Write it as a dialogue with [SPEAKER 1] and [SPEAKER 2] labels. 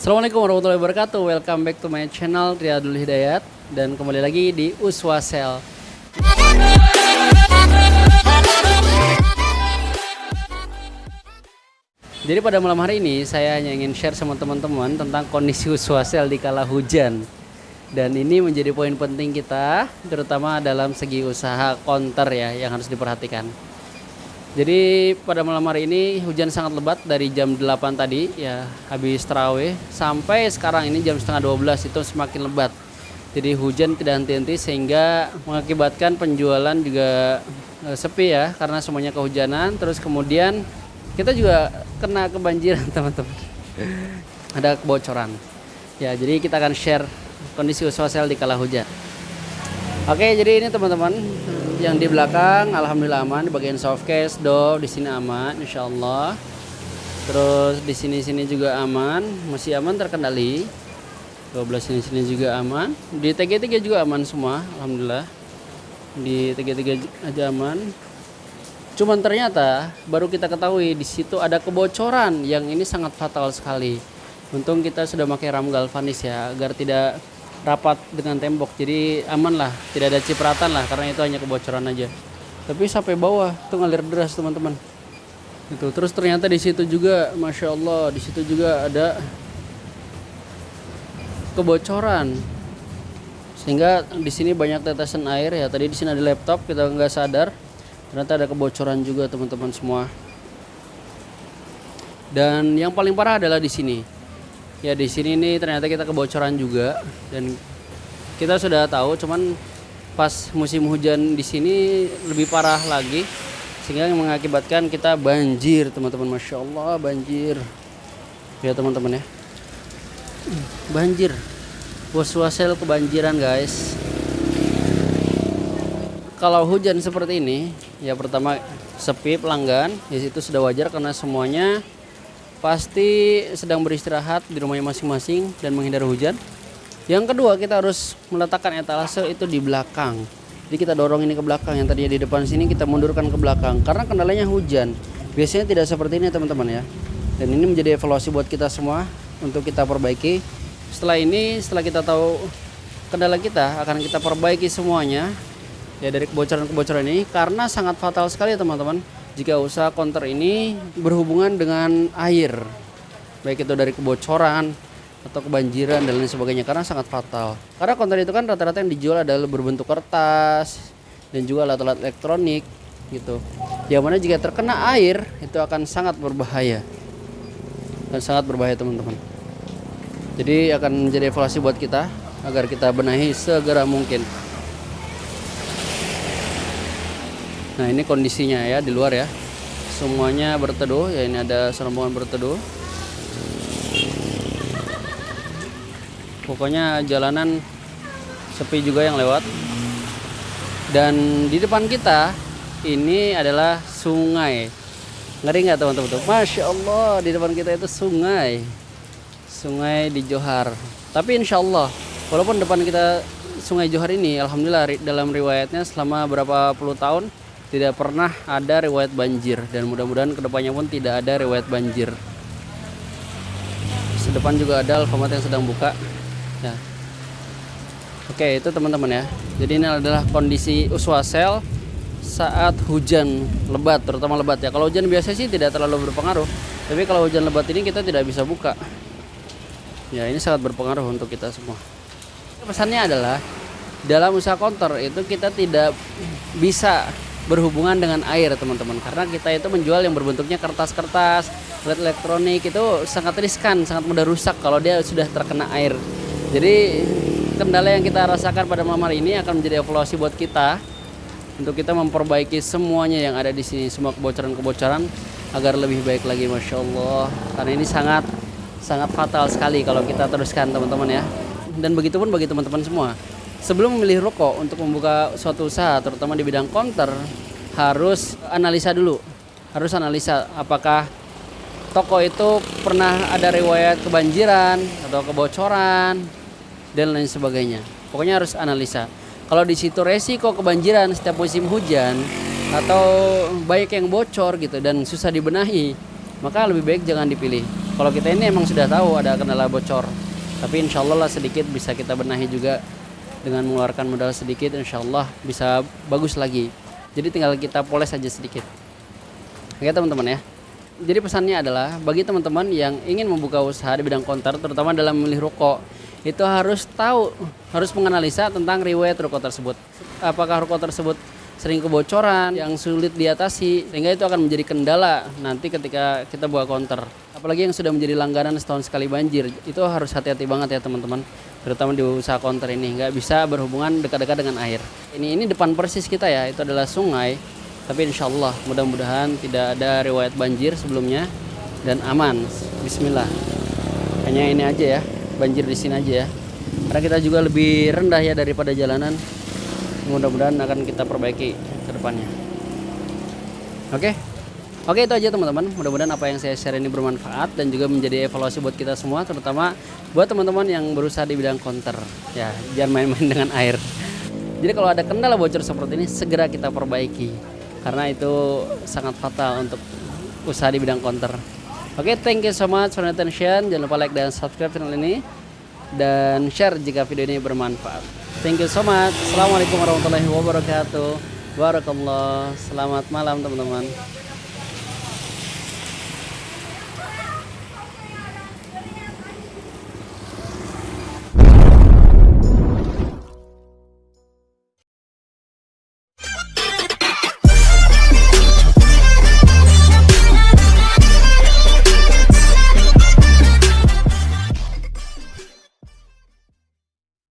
[SPEAKER 1] Assalamualaikum warahmatullahi wabarakatuh. Welcome back to my channel Riyadul Hidayat. Dan kembali lagi di Uswasel. Jadi pada malam hari ini saya hanya ingin share sama teman-teman tentang kondisi Uswasel di kala hujan. Dan ini menjadi poin penting kita, terutama dalam segi usaha counter ya, yang harus diperhatikan. Jadi pada malam hari ini hujan sangat lebat dari jam 8 tadi ya, habis tarawih sampai sekarang ini jam setengah 12 itu semakin lebat. Jadi hujan tidak henti-henti sehingga mengakibatkan penjualan juga sepi ya, karena semuanya kehujanan. Terus kemudian kita juga kena kebanjiran teman-teman. Ada kebocoran. Ya, jadi kita akan share kondisi Uswasel di kala hujan. Oke, jadi ini teman-teman yang di belakang alhamdulillah aman, di bagian softcase, door di sini aman insyaallah. Terus di sini juga aman, masih aman terkendali. 12 sini juga aman. Di TG3 juga aman semua alhamdulillah. Di TG3 aja aman. Cuman ternyata baru kita ketahui di situ ada kebocoran yang ini sangat fatal sekali. Untung kita sudah pakai ram galvanis ya, agar tidak rapat dengan tembok, jadi aman lah, tidak ada cipratan lah, karena itu hanya kebocoran aja. Tapi sampai bawah tuh ngalir deras teman-teman. Itu terus ternyata di situ juga, masya Allah, di situ juga ada kebocoran, sehingga di sini banyak tetesan air ya. Tadi di sini ada laptop, kita nggak sadar, ternyata ada kebocoran juga teman-teman semua. Dan yang paling parah adalah di sini. Ya di sini nih ternyata kita kebocoran juga, dan kita sudah tahu, cuman pas musim hujan di sini lebih parah lagi, sehingga mengakibatkan kita banjir teman-teman. Masya Allah banjir ya teman-teman ya, banjir. Uswasel kebanjiran guys. Kalau hujan seperti ini ya, pertama sepi pelanggan ya, itu sudah wajar karena semuanya pasti sedang beristirahat di rumahnya masing-masing dan menghindari hujan. Yang kedua, kita harus meletakkan etalase itu di belakang. Jadi kita dorong ini ke belakang, yang tadinya di depan sini kita mundurkan ke belakang karena kendalanya hujan. Biasanya tidak seperti ini teman-teman ya. Dan ini menjadi evaluasi buat kita semua untuk kita perbaiki. Setelah ini, setelah kita tahu kendala kita, akan kita perbaiki semuanya ya dari kebocoran-kebocoran ini, karena sangat fatal sekali teman-teman jika usaha counter ini berhubungan dengan air, baik itu dari kebocoran atau kebanjiran dan lain sebagainya, karena sangat fatal. Karena counter itu kan rata-rata yang dijual adalah berbentuk kertas dan juga alat-alat elektronik gitu, yang mana jika terkena air itu akan sangat berbahaya, dan sangat berbahaya teman-teman. Jadi akan menjadi evaluasi buat kita agar kita benahi segera mungkin. Nah ini kondisinya ya di luar ya, semuanya berteduh ya. Ini ada serombongan berteduh. Pokoknya jalanan sepi juga yang lewat. Dan di depan kita ini adalah sungai. Ngeri nggak teman-teman? Masya Allah, di depan kita itu sungai, sungai di Johar. Tapi insya Allah, walaupun depan kita sungai Johar ini, alhamdulillah dalam riwayatnya selama berapa puluh tahun tidak pernah ada riwayat banjir, dan mudah-mudahan kedepannya pun tidak ada riwayat banjir. Sedepan juga ada Alfamart yang sedang buka ya. Oke, itu teman-teman ya. Jadi ini adalah kondisi Uswasel saat hujan lebat, terutama lebat ya. Kalau hujan biasa sih tidak terlalu berpengaruh, tapi kalau hujan lebat ini kita tidak bisa buka ya. Ini sangat berpengaruh untuk kita semua. Pesannya adalah dalam usaha counter itu kita tidak bisa berhubungan dengan air teman-teman, karena kita itu menjual yang berbentuknya kertas-kertas, alat elektronik, itu sangat riskan, sangat mudah rusak kalau dia sudah terkena air. Jadi kendala yang kita rasakan pada malam hari ini akan menjadi evaluasi buat kita untuk kita memperbaiki semuanya yang ada di sini, semua kebocoran-kebocoran agar lebih baik lagi. Masya Allah, karena ini sangat fatal sekali kalau kita teruskan teman-teman ya. Dan begitu pun bagi teman-teman semua. Sebelum memilih ruko untuk membuka suatu usaha, terutama di bidang counter, harus analisa dulu. Harus analisa apakah toko itu pernah ada riwayat kebanjiran atau kebocoran dan lain sebagainya. Pokoknya harus analisa. Kalau di situ resiko kebanjiran setiap musim hujan atau banyak yang bocor gitu dan susah dibenahi, maka lebih baik jangan dipilih. Kalau kita ini emang sudah tahu ada kendala bocor, tapi insya Allah lah sedikit bisa kita benahi juga dengan mengeluarkan modal sedikit, insya Allah bisa bagus lagi. Jadi tinggal kita poles aja sedikit. Oke teman-teman ya. Jadi pesannya adalah bagi teman-teman yang ingin membuka usaha di bidang konter, terutama dalam memilih ruko, itu harus tahu, harus menganalisa tentang riwayat ruko tersebut. Apakah ruko tersebut sering kebocoran yang sulit diatasi, sehingga itu akan menjadi kendala nanti ketika kita buka konter. Apalagi yang sudah menjadi langganan setahun sekali banjir, itu harus hati-hati banget ya teman-teman, terutama di usaha konter ini, nggak bisa berhubungan dekat-dekat dengan air. Ini depan persis kita ya, itu adalah sungai, tapi insya Allah mudah-mudahan tidak ada riwayat banjir sebelumnya dan aman. Bismillah. Hanya ini aja ya, banjir di sini aja ya, karena kita juga lebih rendah ya daripada jalanan. Mudah-mudahan akan kita perbaiki ke depannya. Oke, itu aja teman-teman. Mudah-mudahan apa yang saya share ini bermanfaat dan juga menjadi evaluasi buat kita semua, terutama buat teman-teman yang berusaha di bidang konter. Ya, jangan main-main dengan air. Jadi kalau ada kendala bocor seperti ini, segera kita perbaiki, karena itu sangat fatal untuk usaha di bidang konter. Oke, thank you so much for your attention. Jangan lupa like dan subscribe channel ini, dan share jika video ini bermanfaat. Thank you so much. Assalamualaikum warahmatullahi wabarakatuh. Barakallah. Selamat malam teman-teman.